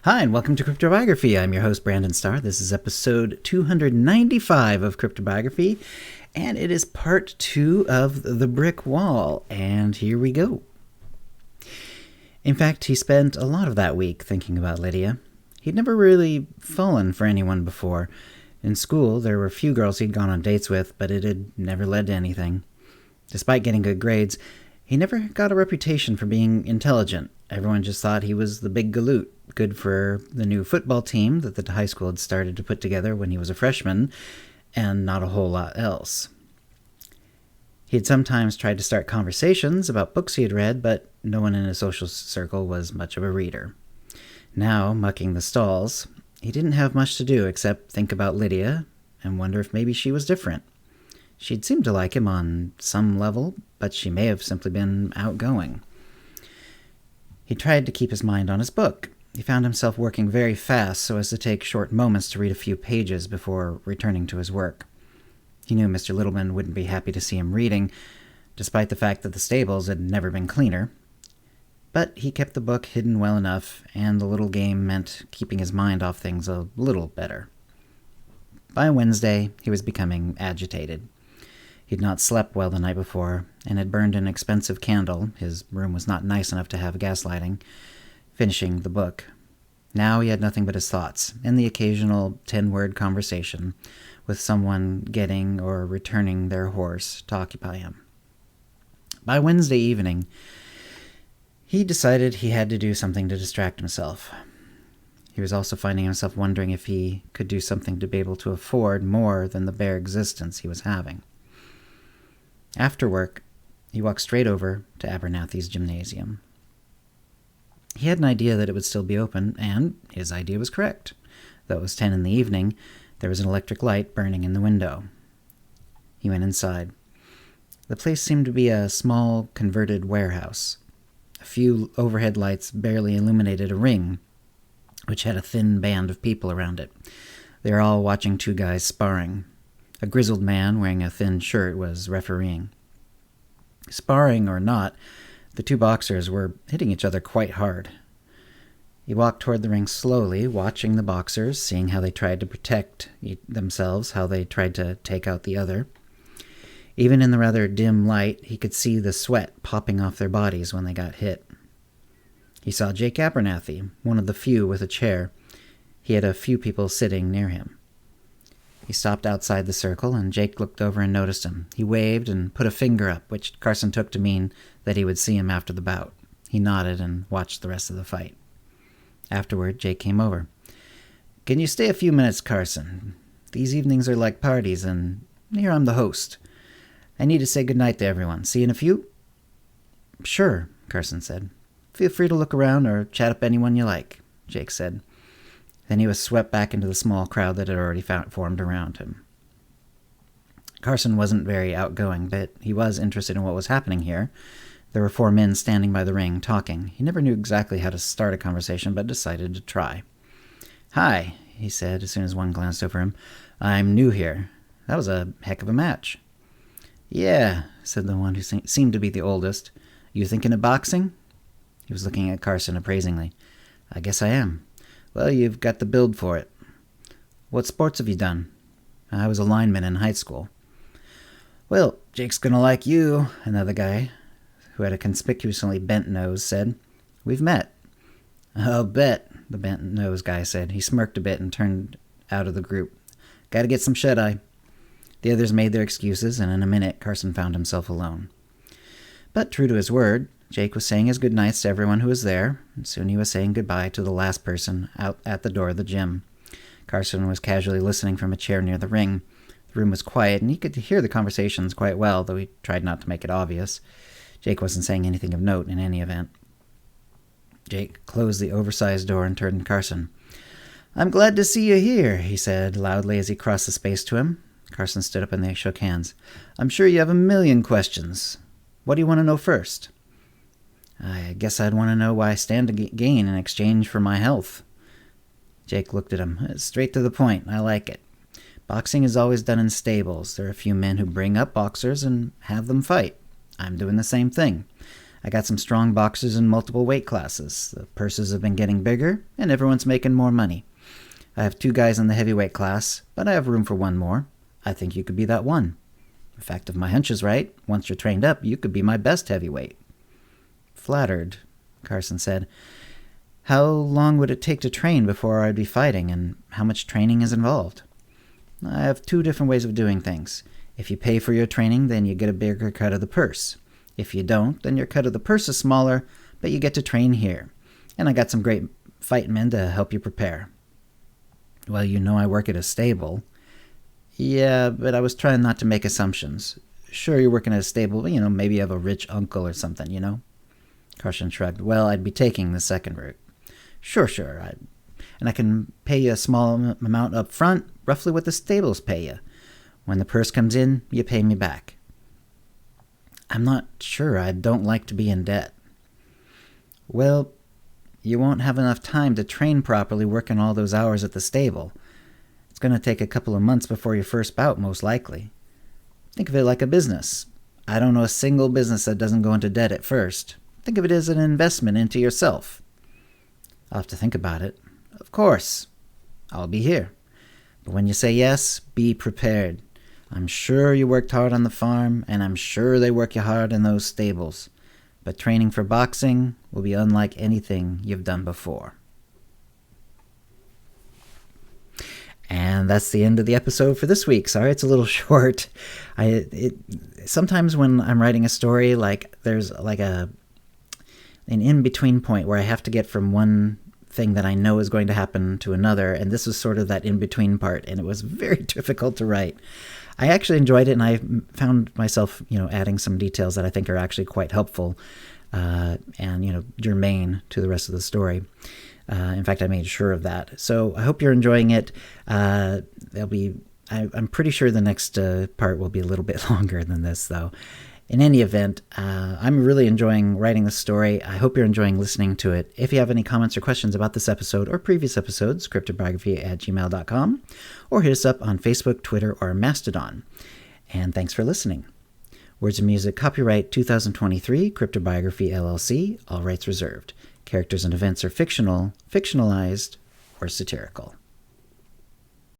Hi, and welcome to CryptoBiography. I'm your host, Brandon Starr. This is episode 295 of CryptoBiography, and it is part 2 of The Brick Wall, and here we go. In fact, he spent a lot of that week thinking about Lydia. He'd never really fallen for anyone before. In school, there were few girls he'd gone on dates with, but it had never led to anything. Despite getting good grades, he never got a reputation for being intelligent. Everyone just thought he was the big galoot, good for the new football team that the high school had started to put together when he was a freshman, and not a whole lot else. He had sometimes tried to start conversations about books he had read, but no one in his social circle was much of a reader. Now, mucking the stalls, he didn't have much to do except think about Lydia and wonder if maybe she was different. She'd seemed to like him on some level, but she may have simply been outgoing. He tried to keep his mind on his book. He found himself working very fast so as to take short moments to read a few pages before returning to his work. He knew Mr. Littleman wouldn't be happy to see him reading, despite the fact that the stables had never been cleaner. But he kept the book hidden well enough, and the little game meant keeping his mind off things a little better. By Wednesday, he was becoming agitated. He'd not slept well the night before, and had burned an expensive candle — his room was not nice enough to have gas lighting — finishing the book. Now he had nothing but his thoughts, and the occasional 10-word conversation with someone getting or returning their horse to occupy him. By Wednesday evening, he decided he had to do something to distract himself. He was also finding himself wondering if he could do something to be able to afford more than the bare existence he was having. After work, he walked straight over to Abernathy's gymnasium. He had an idea that it would still be open, and his idea was correct. Though it was 10 in the evening, there was an electric light burning in the window. He went inside. The place seemed to be a small, converted warehouse. A few overhead lights barely illuminated a ring, which had a thin band of people around it. They were all watching two guys sparring. A grizzled man wearing a thin shirt was refereeing. Sparring or not, the two boxers were hitting each other quite hard. He walked toward the ring slowly, watching the boxers, seeing how they tried to protect themselves, how they tried to take out the other. Even in the rather dim light, he could see the sweat popping off their bodies when they got hit. He saw Jake Abernathy, one of the few with a chair. He had a few people sitting near him. He stopped outside the circle, and Jake looked over and noticed him. He waved and put a finger up, which Carson took to mean that he would see him after the bout. He nodded and watched the rest of the fight. Afterward, Jake came over. "Can you stay a few minutes, Carson? These evenings are like parties, and here I'm the host. I need to say goodnight to everyone. See you in a few?" "Sure," Carson said. "Feel free to look around or chat up anyone you like," Jake said. Then he was swept back into the small crowd that had already formed around him. Carson wasn't very outgoing, but he was interested in what was happening here. There were 4 men standing by the ring, talking. He never knew exactly how to start a conversation, but decided to try. "Hi," he said as soon as one glanced over him. "I'm new here. That was a heck of a match." "Yeah," said the one who seemed to be the oldest. "You thinking of boxing?" He was looking at Carson appraisingly. "I guess I am." "Well, you've got the build for it." "What sports have you done?" "I was a lineman in high school." "Well, Jake's gonna like you," another guy, who had a conspicuously bent nose, said. "We've met." "I'll bet," the bent nose guy said. He smirked a bit and turned out of the group. "Gotta get some shut-eye." The others made their excuses, and in a minute Carson found himself alone. But true to his word, Jake was saying his goodnights to everyone who was there, and soon he was saying goodbye to the last person out at the door of the gym. Carson was casually listening from a chair near the ring. The room was quiet, and he could hear the conversations quite well, though he tried not to make it obvious. Jake wasn't saying anything of note in any event. Jake closed the oversized door and turned to Carson. "I'm glad to see you here," he said loudly as he crossed the space to him. Carson stood up and they shook hands. "I'm sure you have a million questions. What do you want to know first?" "I guess I'd want to know why I stand to gain in exchange for my health." Jake looked at him. "Straight to the point. I like it. Boxing is always done in stables. There are a few men who bring up boxers and have them fight. I'm doing the same thing. I got some strong boxers in multiple weight classes. The purses have been getting bigger, and everyone's making more money. I have 2 guys in the heavyweight class, but I have room for 1 more. I think you could be that one. In fact, if my hunch is right, once you're trained up, you could be my best heavyweight. Flattered, Carson said. How long would it take to train before I'd be fighting, and how much training is involved? I have 2 different ways of doing things. If you pay for your training, then you get a bigger cut of the purse. If you don't, then your cut of the purse is smaller, but you get to train here. And I got some great fight men to help you prepare. Well, you know I work at a stable. Yeah, but I was trying not to make assumptions. Sure, you're working at a stable, but, maybe you have a rich uncle or something, Carson shrugged. Well, I'd be taking the second route. Sure. And I can pay you a small amount up front, roughly what the stables pay you. When the purse comes in, you pay me back. I'm not sure. I don't like to be in debt. Well, you won't have enough time to train properly working all those hours at the stable. It's going to take a couple of months before your first bout, most likely. Think of it like a business. I don't know a single business that doesn't go into debt at first. Think of it as an investment into yourself. I'll have to think about it. Of course. I'll be here. But when you say yes, be prepared. I'm sure you worked hard on the farm, and I'm sure they work you hard in those stables. But training for boxing will be unlike anything you've done before. And that's the end of the episode for this week. Sorry, it's a little short. Sometimes when I'm writing a story, there's an in-between point where I have to get from one thing that I know is going to happen to another, and this was sort of that in-between part, and it was very difficult to write. I actually enjoyed it, and I found myself, adding some details that I think are actually quite helpful and, germane to the rest of the story. In fact, I made sure of that. So I hope you're enjoying it. I'm pretty sure the next part will be a little bit longer than this, though. In any event, I'm really enjoying writing this story. I hope you're enjoying listening to it. If you have any comments or questions about this episode or previous episodes, CryptoBiography@gmail.com, or hit us up on Facebook, Twitter, or Mastodon. And thanks for listening. Words and music copyright 2023, CryptoBiography LLC, all rights reserved. Characters and events are fictional, fictionalized, or satirical.